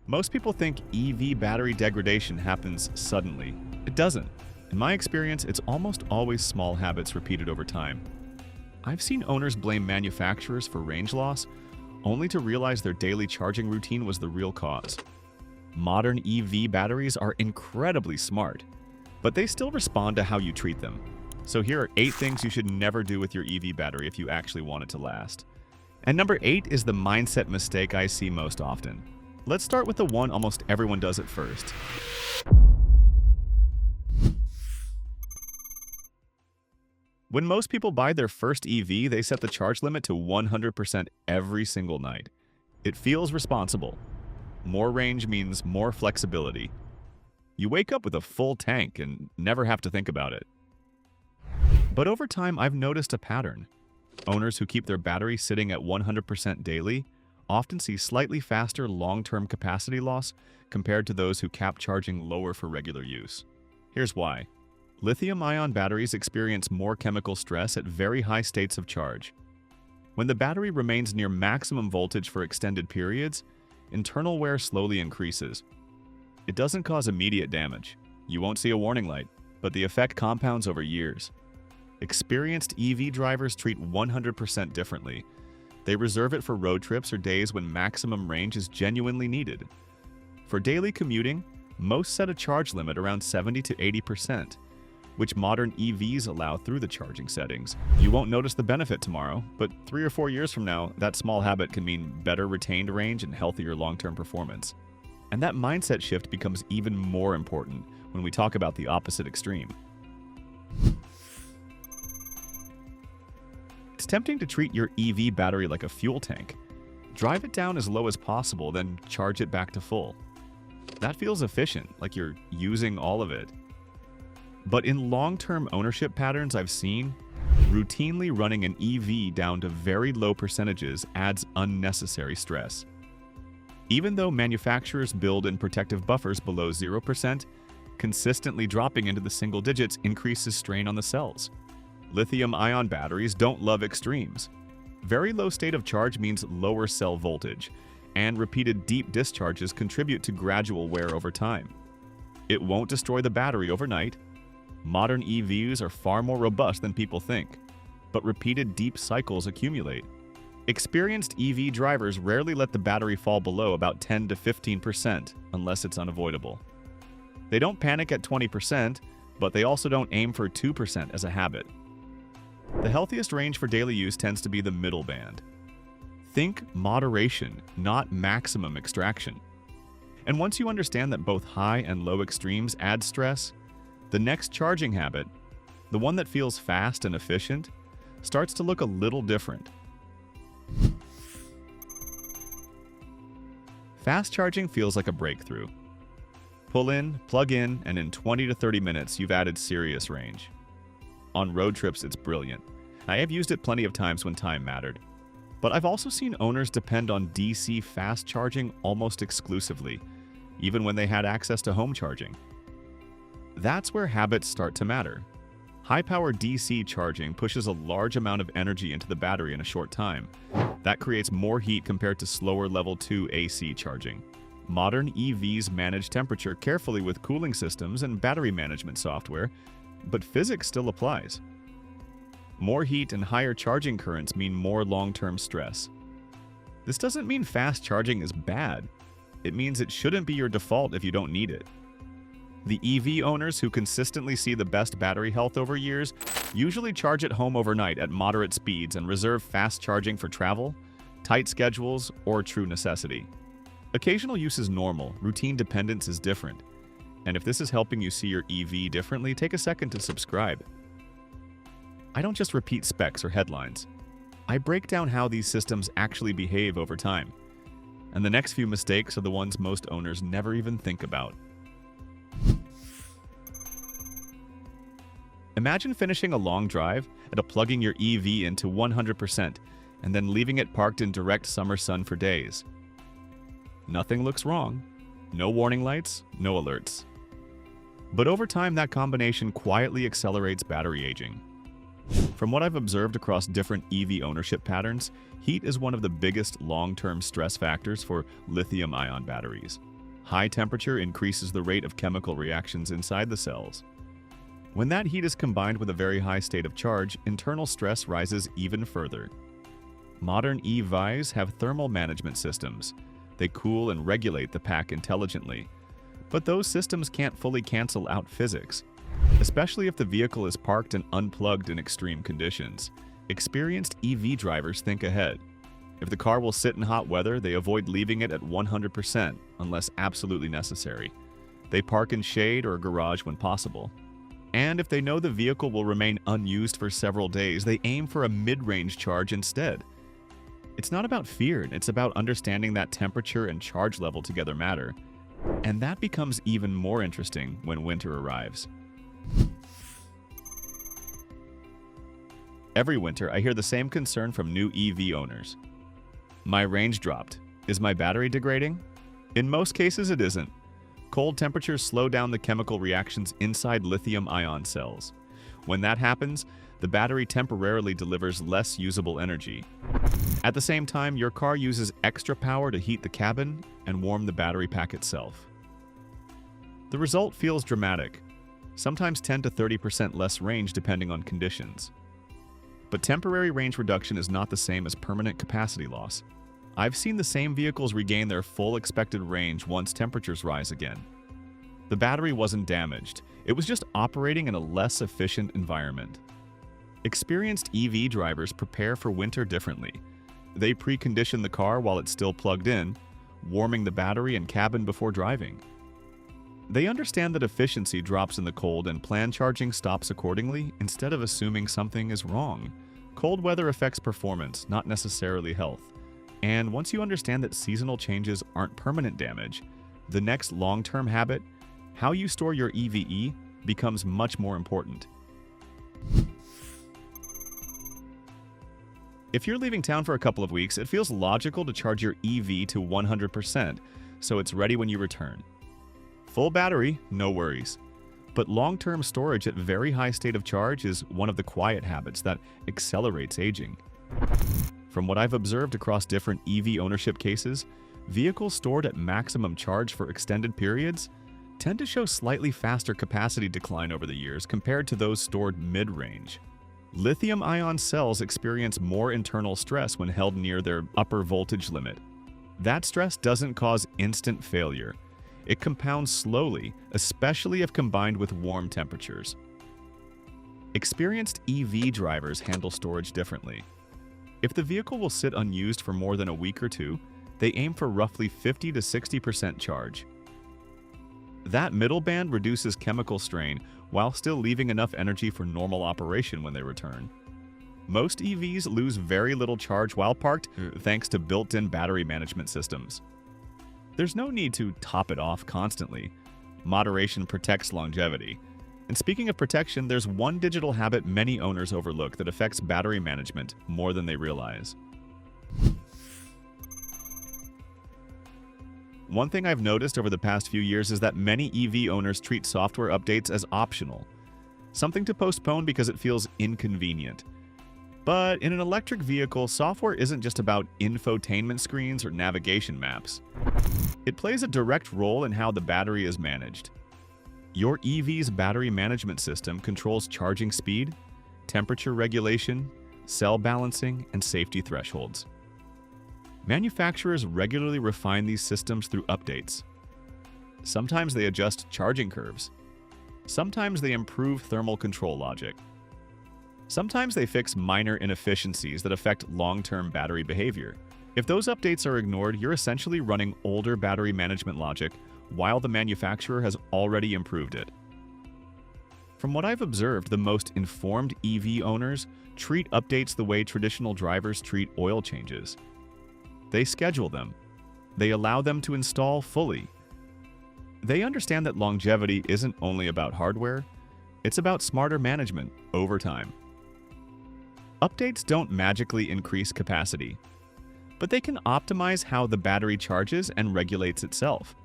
Most people think EV battery degradation happens suddenly. It doesn't. In my experience, it's almost always small habits repeated over time. I've seen owners blame manufacturers for range loss, only to realize their daily charging routine was the real cause. Modern EV batteries are incredibly smart, but they still respond to how you treat them. So here are 8 things you should never do with your EV battery if you actually want it to last. And number 8 is the mindset mistake I see most often. Let's start with the one almost everyone does at first. When most people buy their first EV, they set the charge limit to 100% every single night. It feels responsible. More range means more flexibility. You wake up with a full tank and never have to think about it. But over time, I've noticed a pattern. Owners who keep their battery sitting at 100% daily often see slightly faster long-term capacity loss compared to those who cap charging lower for regular use. Here's why. Lithium-ion batteries experience more chemical stress at very high states of charge. When the battery remains near maximum voltage for extended periods, internal wear slowly increases. It doesn't cause immediate damage. You won't see a warning light, but the effect compounds over years. Experienced EV drivers treat 100% differently. They reserve it for road trips or days when maximum range is genuinely needed. For daily commuting, most set a charge limit around 70 to 80%, which modern EVs allow through the charging settings. You won't notice the benefit tomorrow, but 3 or 4 years from now, that small habit can mean better retained range and healthier long-term performance. And that mindset shift becomes even more important when we talk about the opposite extreme. It's tempting to treat your EV battery like a fuel tank. Drive it down as low as possible, then charge it back to full. That feels efficient, like you're using all of it. But in long-term ownership patterns I've seen, routinely running an EV down to very low percentages adds unnecessary stress. Even though manufacturers build in protective buffers below 0%, consistently dropping into the single digits increases strain on the cells. Lithium-ion batteries don't love extremes. Very low state of charge means lower cell voltage, and repeated deep discharges contribute to gradual wear over time. It won't destroy the battery overnight. Modern EVs are far more robust than people think, but repeated deep cycles accumulate. Experienced EV drivers rarely let the battery fall below about 10 to 15% unless it's unavoidable. They don't panic at 20%, but they also don't aim for 2% as a habit. The healthiest range for daily use tends to be the middle band. Think moderation, not maximum extraction. And once you understand that both high and low extremes add stress, the next charging habit, the one that feels fast and efficient, starts to look a little different. Fast charging feels like a breakthrough. Pull in, plug in, and in 20 to 30 minutes, you've added serious range. On road trips, it's brilliant. I have used it plenty of times when time mattered. But I've also seen owners depend on DC fast charging almost exclusively, even when they had access to home charging. That's where habits start to matter. High-power DC charging pushes a large amount of energy into the battery in a short time. That creates more heat compared to slower level 2 AC charging. Modern EVs manage temperature carefully with cooling systems and battery management software, but physics still applies. More heat and higher charging currents mean more long-term stress. This doesn't mean fast charging is bad. It means it shouldn't be your default if you don't need it. The EV owners who consistently see the best battery health over years usually charge at home overnight at moderate speeds and reserve fast charging for travel, tight schedules, or true necessity. Occasional use is normal, routine dependence is different. And if this is helping you see your EV differently, take a second to subscribe. I don't just repeat specs or headlines. I break down how these systems actually behave over time. And the next few mistakes are the ones most owners never even think about. Imagine finishing a long drive and plugging your EV into 100% and then leaving it parked in direct summer sun for days. Nothing looks wrong. No warning lights, no alerts. But over time, that combination quietly accelerates battery aging. From what I've observed across different EV ownership patterns, heat is one of the biggest long-term stress factors for lithium-ion batteries. High temperature increases the rate of chemical reactions inside the cells. When that heat is combined with a very high state of charge, internal stress rises even further. Modern EVs have thermal management systems. They cool and regulate the pack intelligently. But those systems can't fully cancel out physics, especially if the vehicle is parked and unplugged in extreme conditions. Experienced EV drivers think ahead. If the car will sit in hot weather, they avoid leaving it at 100% unless absolutely necessary. They park in shade or garage when possible. And if they know the vehicle will remain unused for several days, they aim for a mid-range charge instead. It's not about fear, it's about understanding that temperature and charge level together matter. And that becomes even more interesting when winter arrives. Every winter, I hear the same concern from new EV owners. My range dropped. Is my battery degrading? In most cases, it isn't. Cold temperatures slow down the chemical reactions inside lithium-ion cells. When that happens, the battery temporarily delivers less usable energy. At the same time, your car uses extra power to heat the cabin and warm the battery pack itself. The result feels dramatic, sometimes 10 to 30% less range depending on conditions. But temporary range reduction is not the same as permanent capacity loss. I've seen the same vehicles regain their full expected range once temperatures rise again. The battery wasn't damaged, it was just operating in a less efficient environment. Experienced EV drivers prepare for winter differently. They precondition the car while it's still plugged in, warming the battery and cabin before driving. They understand that efficiency drops in the cold and plan charging stops accordingly instead of assuming something is wrong. Cold weather affects performance, not necessarily health. And once you understand that seasonal changes aren't permanent damage, the next long-term habit, how you store your EVE, becomes much more important. If you're leaving town for a couple of weeks, it feels logical to charge your EV to 100%, so it's ready when you return. Full battery, no worries. But long-term storage at very high state of charge is one of the quiet habits that accelerates aging. From what I've observed across different EV ownership cases, vehicles stored at maximum charge for extended periods tend to show slightly faster capacity decline over the years compared to those stored mid-range. Lithium-ion cells experience more internal stress when held near their upper voltage limit. That stress doesn't cause instant failure. It compounds slowly, especially if combined with warm temperatures. Experienced EV drivers handle storage differently. If the vehicle will sit unused for more than a week or two, they aim for roughly 50 to 60% charge. That middle band reduces chemical strain while still leaving enough energy for normal operation when they return. Most EVs lose very little charge while parked thanks to built-in battery management systems. There's no need to top it off constantly. Moderation protects longevity. And speaking of protection, there's one digital habit many owners overlook that affects battery management more than they realize. One thing I've noticed over the past few years is that many EV owners treat software updates as optional, something to postpone because it feels inconvenient. But in an electric vehicle, software isn't just about infotainment screens or navigation maps. It plays a direct role in how the battery is managed. Your EV's battery management system controls charging speed, temperature regulation, cell balancing, and safety thresholds. Manufacturers regularly refine these systems through updates. Sometimes they adjust charging curves. Sometimes they improve thermal control logic. Sometimes they fix minor inefficiencies that affect long-term battery behavior. If those updates are ignored, you're essentially running older battery management logic while the manufacturer has already improved it. From what I've observed, the most informed EV owners treat updates the way traditional drivers treat oil changes. They schedule them. They allow them to install fully. They understand that longevity isn't only about hardware, it's about smarter management over time. Updates don't magically increase capacity, but they can optimize how the battery charges and regulates itself.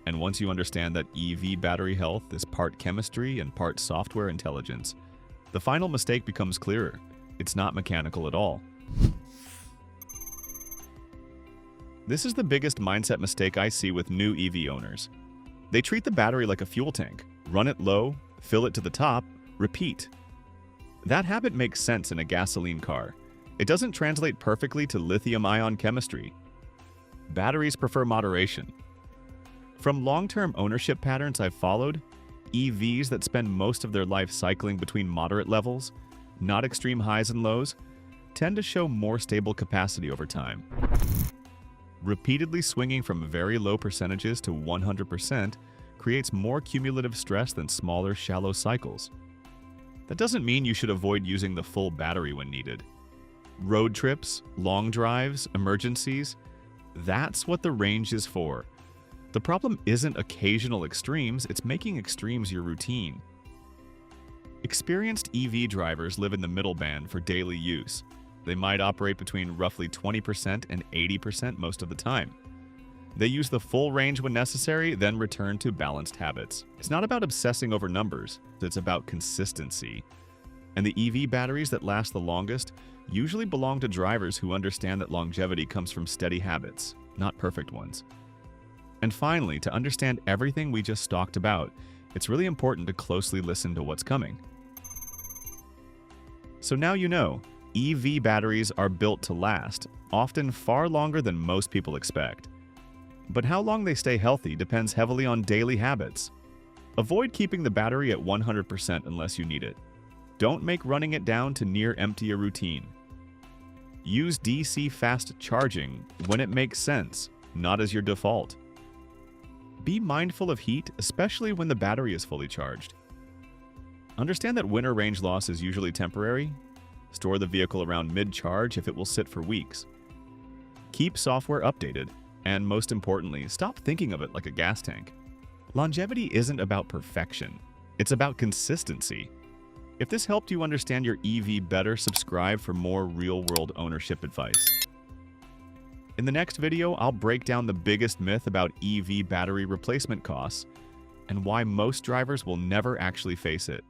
And once you understand that EV battery health is part chemistry and part software intelligence, the final mistake becomes clearer. It's not mechanical at all. This is the biggest mindset mistake I see with new EV owners. They treat the battery like a fuel tank, run it low, fill it to the top, repeat. That habit makes sense in a gasoline car. It doesn't translate perfectly to lithium-ion chemistry. Batteries prefer moderation. From long-term ownership patterns I've followed, EVs that spend most of their life cycling between moderate levels, not extreme highs and lows, tend to show more stable capacity over time. Repeatedly swinging from very low percentages to 100% creates more cumulative stress than smaller, shallow cycles. That doesn't mean you should avoid using the full battery when needed. Road trips, long drives, emergencies, that's what the range is for. The problem isn't occasional extremes, it's making extremes your routine. Experienced EV drivers live in the middle band for daily use. They might operate between roughly 20% and 80% most of the time. They use the full range when necessary, then return to balanced habits. It's not about obsessing over numbers, it's about consistency. And the EV batteries that last the longest usually belong to drivers who understand that longevity comes from steady habits, not perfect ones. And finally, to understand everything we just talked about, it's really important to closely listen to what's coming. So now you know, EV batteries are built to last, often far longer than most people expect. But how long they stay healthy depends heavily on daily habits. Avoid keeping the battery at 100% unless you need it. Don't make running it down to near empty a routine. Use DC fast charging when it makes sense, not as your default. Be mindful of heat, especially when the battery is fully charged. Understand that winter range loss is usually temporary. Store the vehicle around mid-charge if it will sit for weeks. Keep software updated, and most importantly, stop thinking of it like a gas tank. Longevity isn't about perfection, it's about consistency. If this helped you understand your EV better, subscribe for more real-world ownership advice. In the next video, I'll break down the biggest myth about EV battery replacement costs and why most drivers will never actually face it.